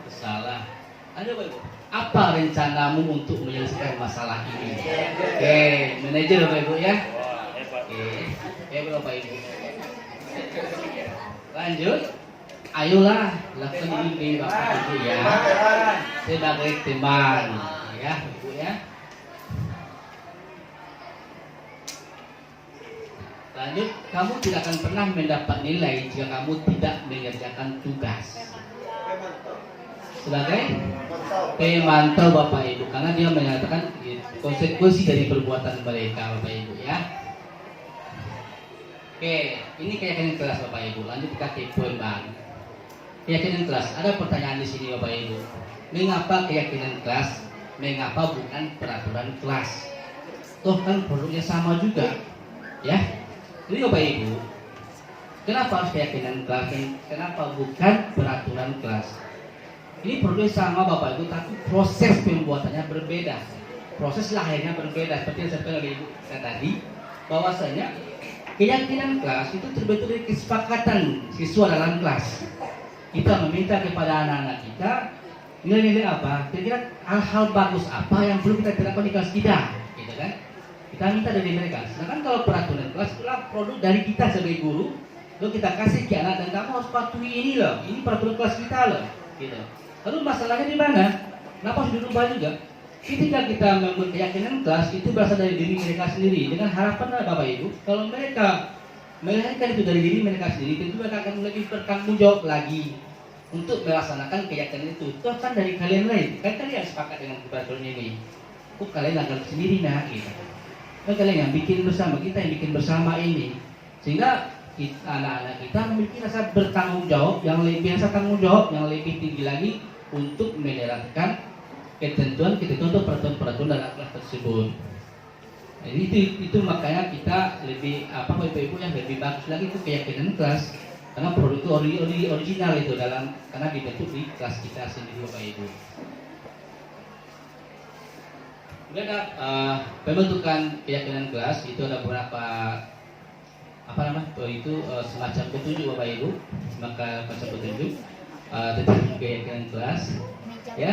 bersalah. Ada Bapak Ibu? Apa rencanamu untuk menyelesaikan masalah ini? Oke, manajer Bapak Ibu ya? Oke, Bapak Ibu. Lanjut. Ayolah lakukan ini Bapak Ibu ya, sebagai teman ya Ibu ya. Lanjut, kamu tidak akan pernah mendapat nilai jika kamu tidak mengerjakan tugas. Sebagai pemantau Bapak Ibu, karena dia menyatakan konsekuensi dari perbuatan mereka Bapak Ibu ya. Oke, ini keyakinan kelas Bapak Ibu. Lanjut kita ke poin baru. Keyakinan kelas. Ada pertanyaan di sini Bapak Ibu. Mengapa keyakinan kelas? Mengapa bukan peraturan kelas? Toh kan produknya sama juga, ya. Jadi Bapak Ibu, kenapa harus keyakinan kelas? Kenapa bukan peraturan kelas? Ini produknya sama Bapak Ibu, tapi proses pembuatannya berbeda. Proses lahirnya berbeda. Seperti yang saya katakan Ibu tadi, bahwasanya keyakinan kelas itu terbentuk dari kesepakatan siswa dalam kelas. Kita meminta kepada anak-anak kita nilai-nilai apa, kira-kira hal-hal bagus apa yang perlu kita terapkan di kelas kita, gitu kan? Kita minta dari mereka. Sedangkan kalau peraturan kelas itulah produk dari kita sebagai guru, lalu kita kasih ke anak dan kamu harus patuhi ini loh, ini peraturan kelas kita loh, gitu. Lalu masalahnya di mana? Kenapa harus dirubah juga? Ketika kita membuat keyakinan kelas itu berasal dari diri mereka sendiri dengan harapan Bapak Ibu, kalau mereka melahirkan itu dari diri mereka sendiri, tentu mereka akan lebih bertanggung jawab lagi untuk melaksanakan keyakinan itu. Itu kan dari kalian lain, kan kalian sepakat dengan peraturan ini. Kok kalian lakukan sendiri nah, gitu. Kan kalian yang bikin bersama, kita yang bikin bersama ini, sehingga anak-anak kita memiliki rasa bertanggung jawab yang lebih, rasa tanggung jawab yang lebih tinggi lagi untuk menerapkan ketentuan-ketentuan atau peraturan-peraturan dalam kelas tersebut. Nah, itu makanya kita lebih Bapak Ibu yang lebih bagus lagi itu keyakinan kelas, karena produk itu original itu karena dibentuk di kelas kita sendiri Bapak Ibu. Kemudian ada pembentukan keyakinan kelas itu ada beberapa semacam petunjuk Bapak Ibu, maka macam petunjuk tentang keyakinan kelas, ya.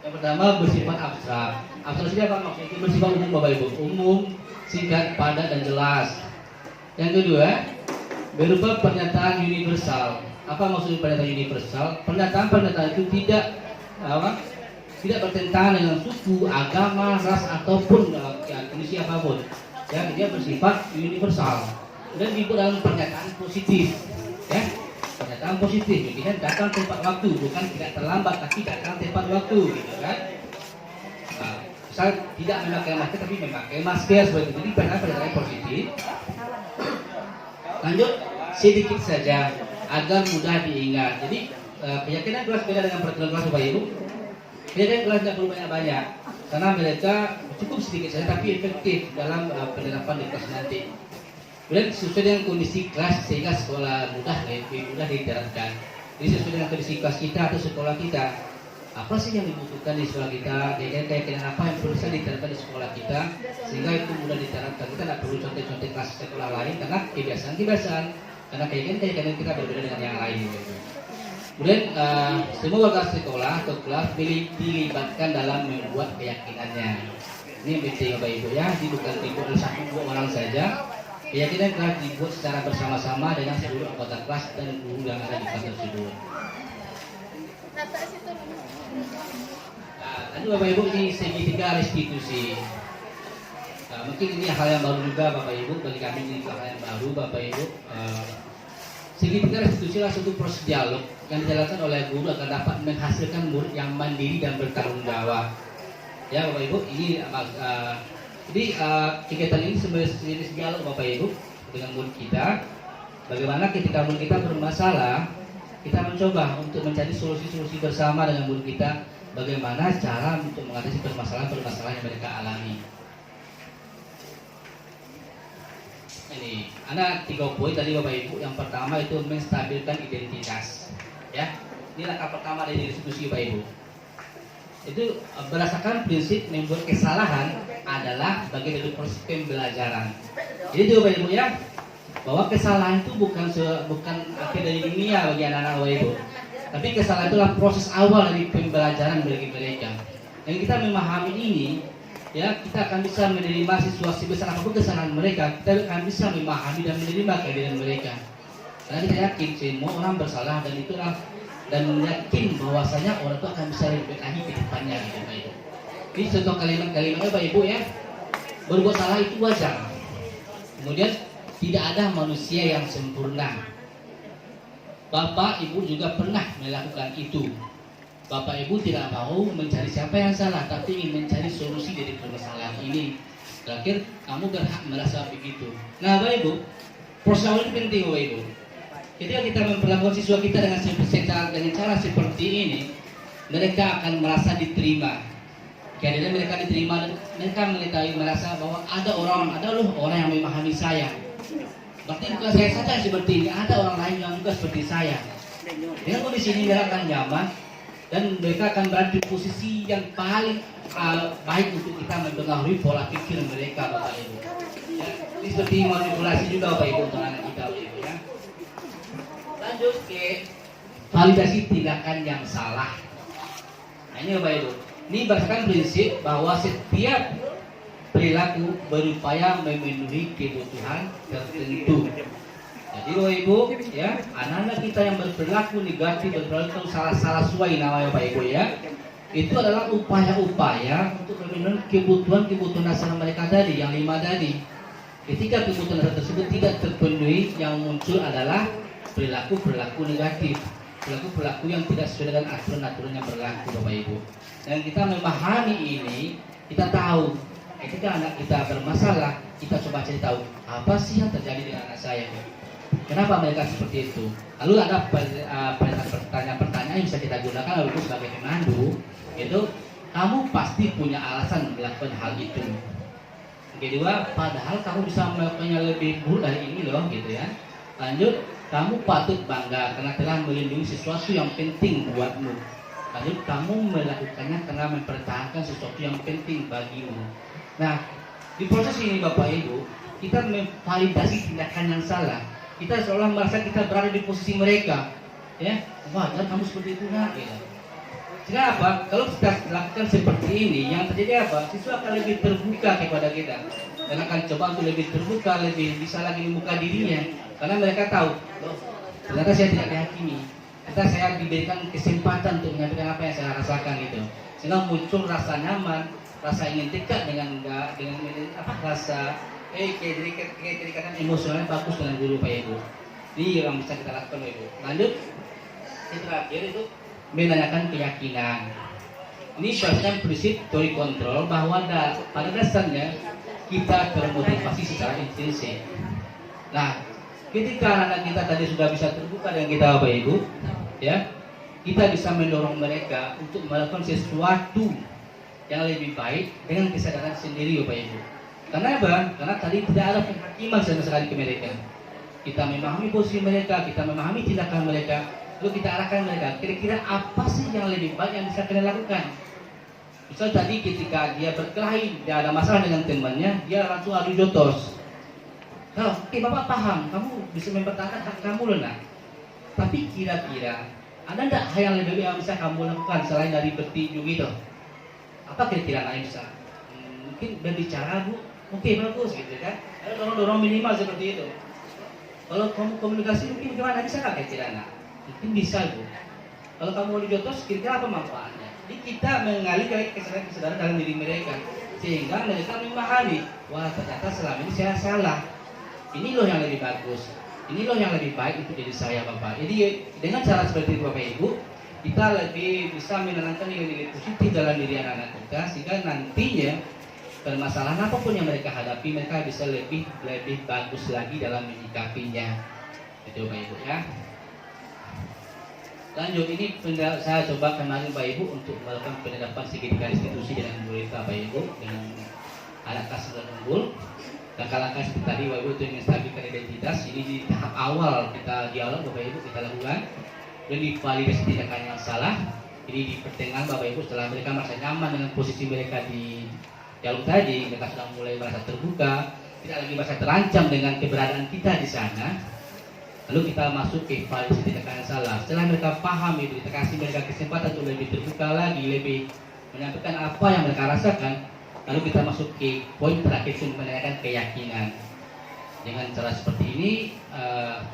Yang pertama bersifat abstrak. Abstrak ini apa maksudnya? Bersifat umum Bapak Ibu, umum, singkat, padat dan jelas. Yang kedua, berupa pernyataan universal. Apa maksud pernyataan universal? Pernyataan itu tidak bertentangan dengan suku, agama, ras ataupun kondisi apapun. Ya, dia bersifat universal. Dan dibuat dalam pernyataan positif. Ya, pernyataan positif. Jadi datang tepat waktu, bukan tidak terlambat, tapi datang tepat waktu, gitu kan? Nah, misal tidak memakai masker tapi memakai masker seperti itu. Jadi pernyataan positif. Lanjut sedikit saja agar mudah diingat. Jadi keyakinan kelas beda dengan peraturan kelas Bapak Ibu. Keyakinan kelas tidak perlu banyak-banyak karena mereka cukup sedikit saja tapi efektif dalam penerapan di kelas nanti. Kemudian sesuai dengan kondisi kelas sehingga sekolah lebih mudah diterapkan. Jadi sesuai dengan kondisi kelas kita atau sekolah kita, apa sih yang dibutuhkan di sekolah kita, keyakinan apa yang perlu diterapkan di sekolah kita sehingga itu mudah diterapkan. Kita tidak perlu contoh-contoh kelas sekolah lain karena kebiasaan, karena keyakinan kita berbeda dengan yang lain. Kemudian semua warga sekolah atau kelas dilibatkan dalam membuat keyakinannya. Ini yang penting Bapak Ibu ya, bukan dibuat oleh 1-2 orang saja. Keyakinan telah dibuat secara bersama-sama dengan seluruh anggota kelas dan guru yang ada di kelas tersebut. Tadi Bapak Ibu ini segitiga restitusi. Mungkin ini hal yang baru juga Bapak Ibu, bagi kami ini hal yang baru Bapak Ibu. Segitiga restitusi adalah suatu proses dialog yang dijalankan oleh guru agar dapat menghasilkan murid yang mandiri dan bertanggung jawab. Ya Bapak Ibu, ini jadi kegiatan ini sebenarnya jenis dialog Bapak Ibu dengan murid kita. Bagaimana ketika murid kita bermasalah, kita mencoba untuk mencari solusi-solusi bersama dengan murid kita. Bagaimana cara untuk mengatasi permasalahan-permasalahan yang mereka alami. Ini ada 3 poin tadi Bapak Ibu. Yang pertama itu menstabilkan identitas. Ya, ini langkah pertama dari diskusi Bapak Ibu. Itu berdasarkan prinsip membuat kesalahan adalah bagian dari proses pembelajaran. Jadi itu Bapak Ibu ya, bahwa kesalahan itu bukan akhir dari dunia bagi anak-anak Bapak Ibu. Tapi kesalahan itulah proses awal dari pembelajaran bagi mereka. Dan kita memahami ini, ya kita akan bisa menerima situasi besar apapun kesalahan mereka. Kita akan bisa memahami dan menerima kehadiran mereka. Karena kita yakin semua orang bersalah dan yakin bahwasanya orang itu akan bisa lebih baik lagi ke depannya gitu Pak Ibu. Ini contoh kalimat-kalimatnya Pak Ibu ya. Berbuat salah itu wajar. Kemudian tidak ada manusia yang sempurna. Bapak Ibu juga pernah melakukan itu. Bapak Ibu tidak mau mencari siapa yang salah, tapi ingin mencari solusi dari permasalahan ini. Terakhir, kamu berhak merasa begitu. Nah Bapak Ibu, proses awal ini penting Bapak Ibu. Ketika kita memperlakukan siswa kita dengan cara seperti ini, mereka akan merasa diterima. Kehadiran mereka diterima dan mereka merasa bahwa ada orang yang memahami saya. Berarti bukan saya saja seperti ini, ada orang lain yang juga seperti saya. Dengan kondisi ini mereka akan nyaman dan mereka akan berada di posisi yang paling baik untuk kita mempengaruhi pola pikir mereka Bapak Ibu. Ya, ini seperti manipulasi juga Bapak Ibu untuk anak kita Bapak Ibu ya. Lanjut ke validasi tindakan yang salah. Nah ini Bapak Ibu, ini berdasarkan prinsip bahwa setiap perilaku berupaya memenuhi kebutuhan tertentu. Jadi Bapak Ibu ya, anak-anak kita yang berperilaku negatif, berperilaku salah suai namanya Bapak Ibu ya, itu adalah upaya-upaya untuk memenuhi kebutuhan dasar mereka tadi, yang 5 tadi. Ketika kebutuhan dasar tersebut tidak terpenuhi, yang muncul adalah perilaku negatif, perilaku yang tidak sesuai dengan aturan-aturan yang berlaku Bapak Ibu. Dan kita memahami ini, kita tahu ketika anak kita bermasalah, kita coba cari tahu apa sih yang terjadi dengan anak saya. Kenapa mereka seperti itu? Lalu ada pertanyaan-pertanyaan yang bisa kita gunakan Bapak Ibu sebagai pemandu, itu kamu pasti punya alasan melakukan hal itu. Kedua, padahal kamu bisa melakukannya lebih buruk dari ini loh, gitu ya. Lanjut, kamu patut bangga karena telah melindungi sesuatu yang penting buatmu. Lanjut, kamu melakukannya karena mempertahankan sesuatu yang penting bagimu. Nah, di proses ini Bapak Ibu, kita memvalidasi tindakan yang salah. Kita seolah merasa kita berada di posisi mereka, ya. Wajar kamu seperti itu, nak. Ya. Sehingga apa? Kalau kita lakukan seperti ini, yang terjadi apa? Siswa akan lebih terbuka kepada kita, dan akan coba untuk lebih terbuka, lebih bisa lagi membuka dirinya, karena mereka tahu, loh, ternyata saya tidak dihakimi. Ternyata saya diberikan kesempatan untuk menyampaikan apa yang saya rasakan itu, sehingga muncul rasa nyaman, rasa ingin dekat dengan rasa kedekatan emosionalnya bagus dengan guru Pak Ibu. Ini yang bisa kita lakukan Pak Ibu. Lanjut, yang terakhir itu menanyakan keyakinan. Ini berdasarkan prinsip teori kontrol bahwa pada dasarnya kita termotivasi secara intrinsik. Nah, ketika anak kita tadi sudah bisa terbuka dengan kita Bapak Ibu, ya, kita bisa mendorong mereka untuk melakukan sesuatu yang lebih baik dengan kesadaran sendiri Bapak Ibu. Karena apa? Karena tadi tidak ada penghakiman sama sekali ke mereka. Kita memahami posisi mereka, kita memahami tindakan mereka, lalu kita arahkan mereka, kira-kira apa sih yang lebih baik yang bisa kita lakukan. Misal tadi ketika dia berkelahi, dia ada masalah dengan temannya, dia langsung adu jotos. Nah, oke, Bapak paham, kamu bisa mempertahankan hak kamu loh nak. Tapi kira-kira ada tidak hal yang lebih baik yang bisa kamu lakukan selain dari bertinju gitu? Apa kira-kira yang bisa? Mungkin berbicara Bu, oke bagus gitu kan? Ada dorong-dorong minimal seperti itu. Kalau kamu komunikasi mungkin gimana, bisa nggak kira-kira nak? Mungkin bisa Bu. Kalau kamu mau dijotos, kira-kira apa manfaatnya? Jadi kita mengalihkan kesadaran dalam diri mereka, sehingga mereka memahami, wah ternyata selama ini saya salah. Ini loh yang lebih bagus, ini loh yang lebih baik untuk diri saya Bapak. Jadi dengan cara seperti itu Bapak Ibu, kita lebih bisa menanamkan nilai-nilai positif dalam diri anak-anak kita, sehingga nantinya permasalahan apapun yang mereka hadapi, mereka bisa lebih bagus lagi dalam menyikapinya. Itu Bapak Ibu ya. Lanjut, ini saya coba kemarin Bapak Ibu untuk melakukan penerapan segitiga institusi dengan murid Bapak Ibu dengan anak kelas 9 unggul. Langkah-langkah seperti tadi Bapak Ibu untuk menstabilkan identitas. Ini di tahap awal kita dialog Bapak Ibu kita lakukan, dan divalidasi tindakan yang salah. Jadi di pertengahan Bapak Ibu setelah mereka merasa nyaman dengan posisi mereka di dialog tadi, mereka sudah mulai merasa terbuka, tidak lagi merasa terancam dengan keberadaan kita di sana. Lalu kita masuk ke validasi tindakan yang salah. Setelah mereka paham itu, kita kasih mereka kesempatan untuk lebih terbuka lagi, lebih menyampaikan apa yang mereka rasakan. Lalu kita masuk ke poin terakhir untuk menanyakan keyakinan. Dengan cara seperti ini,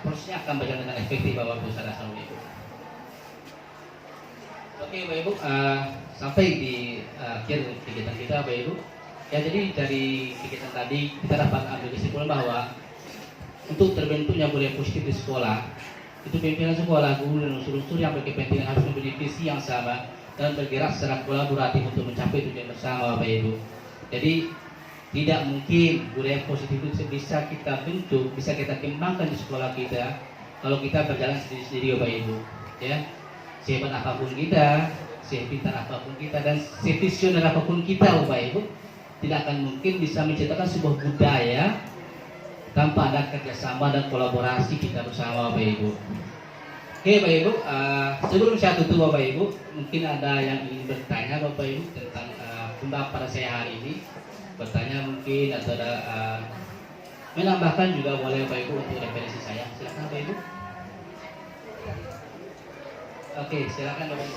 prosesnya akan berjalan dengan efektif Bapak Ibu saudara Ibu. Oke Bapak Ibu, sampai di akhir kegiatan kita Bapak Ibu. Ya, jadi dari kegiatan tadi kita dapat ambil kesimpulan bahwa untuk terbentuknya budaya positif di sekolah, itu pimpinan sekolah, guru dan unsur-unsur yang berkepentingan harus memiliki visi yang sama dan bergerak secara kolaboratif untuk mencapai tujuan bersama Bapak Ibu. Jadi tidak mungkin budaya positif itu bisa kita bentuk, bisa kita kembangkan di sekolah kita kalau kita berjalan sendiri-sendiri Bapak Ibu. Ya, sehebat apapun kita, sepintar apapun kita, dan sevisioner apapun kita Bapak Ibu, tidak akan mungkin bisa menciptakan sebuah budaya tanpa ada kerjasama dan kolaborasi kita bersama Bapak Ibu. Oke Bapak Ibu, sebelum saya tutup Bapak Ibu, mungkin ada yang ingin bertanya Bapak Ibu tentang pembahasan saya hari ini. Bertanya mungkin atau ada menambahkan juga boleh Bapak Ibu untuk referensi saya. Silakan Bapak Ibu. Oke, silakan Bapak Ibu.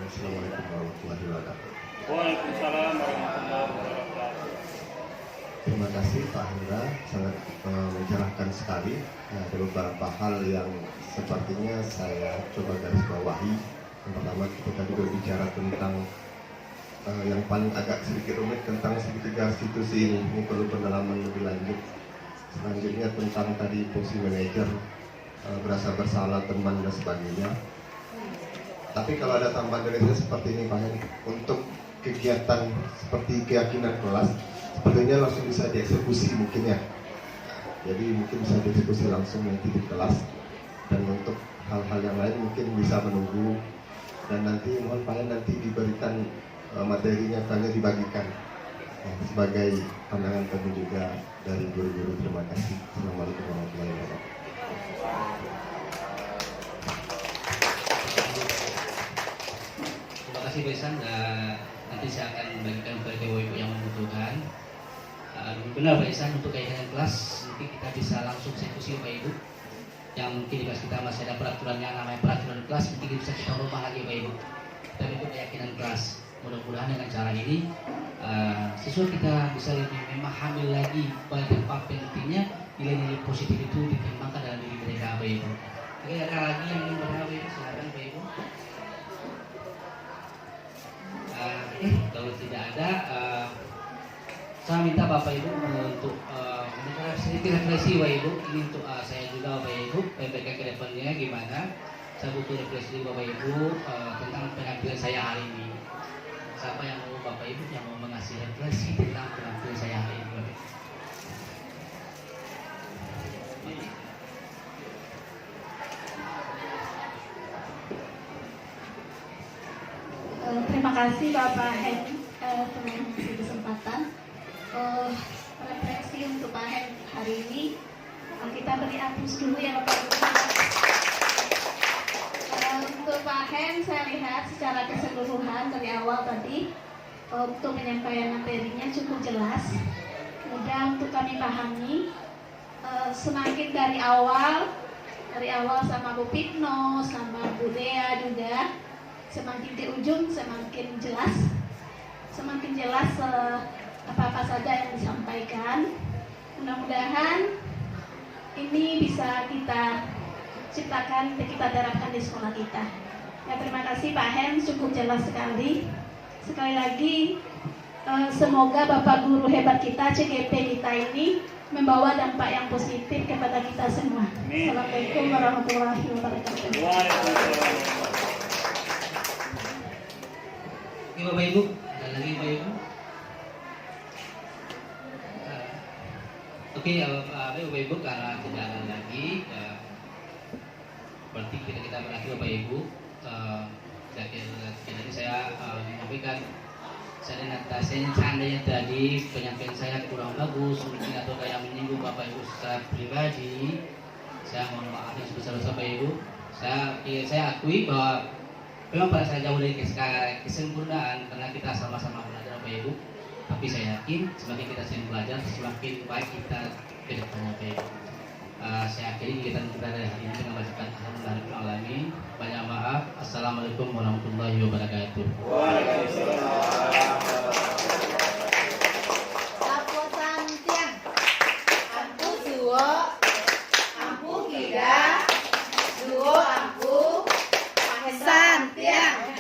Assalamualaikum warahmatullahi wabarakatuh. Waalaikumsalam warahmatullahi wabarakatuh. Terima kasih Pak Hendra, sangat mencerahkan sekali. Ada beberapa hal yang sepertinya saya coba garis bawahi. Yang pertama, kita tadi berbicara tentang yang paling agak sedikit rumit tentang segitiga institusi ini perlu pendalaman lebih lanjut. Selanjutnya tentang tadi fungsi manajer, berasa bersalah teman dan sebagainya. Tapi kalau ada tambahan dari saya seperti ini Pak Hendra, untuk kegiatan seperti keyakinan kelas, sepertinya langsung bisa dieksekusi mungkin ya. Jadi mungkin bisa diskusi langsung nanti di kelas, dan untuk hal-hal yang lain mungkin bisa menunggu, dan nanti mohon Pak Hen nanti diberikan materinya, tanya dibagikan sebagai pandangan kami juga dari guru-guru. Terima kasih. Assalamualaikum warahmatullahi wabarakatuh. Terima kasih Pak Ihsan. Nanti saya akan membagikan kepada ibu yang membutuhkan. Benar Pak Ihsan, untuk kaitan kelas nanti kita bisa langsung diskusi Pak Ibu. Yang mungkin di kelas kita masih ada peraturan yang namanya peraturan kelas, mungkin bisa kita ubah lagi Pak Ibu. Tapi itu keyakinan kelas. Mudah-mudahan dengan cara ini siswa kita bisa lebih memahami lagi betapa pentingnya nilai-nilai positif itu dikembangkan dalam diri mereka Pak Ibu. Oke, ada lagi yang ingin bertanya Pak Ibu? Silakan Pak Ibu. Kalau tidak ada, saya minta Bapak Ibu untuk sedikit refleksi Bapak Ibu. Ini untuk saya juga Bapak Ibu, PPK ke depannya gimana. Saya butuh refleksi Bapak Ibu tentang penampilan saya hari ini. Siapa yang mau Bapak Ibu yang mau mengasih refleksi tentang penampilan saya hari ini? Terima kasih Bapak Hen telah memberi kesempatan. Refleksi untuk Pak Hen hari ini, kita beri aplaus dulu ya Bapak Ibu. Untuk Pak Hen saya lihat secara keseluruhan dari awal tadi untuk penyampaian materinya cukup jelas, mudah untuk kami pahami. Semakin dari awal sama Bu Pitno, sama Bu Dea juga, semakin di ujung semakin jelas apa-apa saja yang disampaikan. Mudah-mudahan ini bisa kita ciptakan, kita terapkan di sekolah kita. Ya, terima kasih Pak Hen, cukup jelas sekali. Sekali lagi semoga Bapak Guru hebat kita, CGP kita ini membawa dampak yang positif kepada kita semua. Assalamualaikum warahmatullahi wabarakatuh. Oke Bapak Ibu, ada lagi Bapak Ibu? Oke, Bapak Ibu, karena tidak ada lagi, berarti kita berakhir Bapak Ibu. Jadi saya menyampaikan, saya seandainya tadi penyampaian saya kurang bagus mungkin atau kayak menyinggung Bapak Ibu secara pribadi, saya mohon maaf yang sebesar-besar Bapak Ibu. Saya akui bahwa memang pada saya jauh dari kesempurnaan karena kita sama-sama belajar Bapak Ibu. Tapi saya yakin semakin kita sering belajar, semakin baik kita ke depannya Bapak Ibu. Saya akhiri kegiatan kita dari hari ini dengan bacakan Alhamdulillahirrahmanirrahim. Banyak maaf. Assalamualaikum warahmatullahi wabarakatuh. Laposan tiang, ampu duo, ampu tiga, duo ampu, san tiang.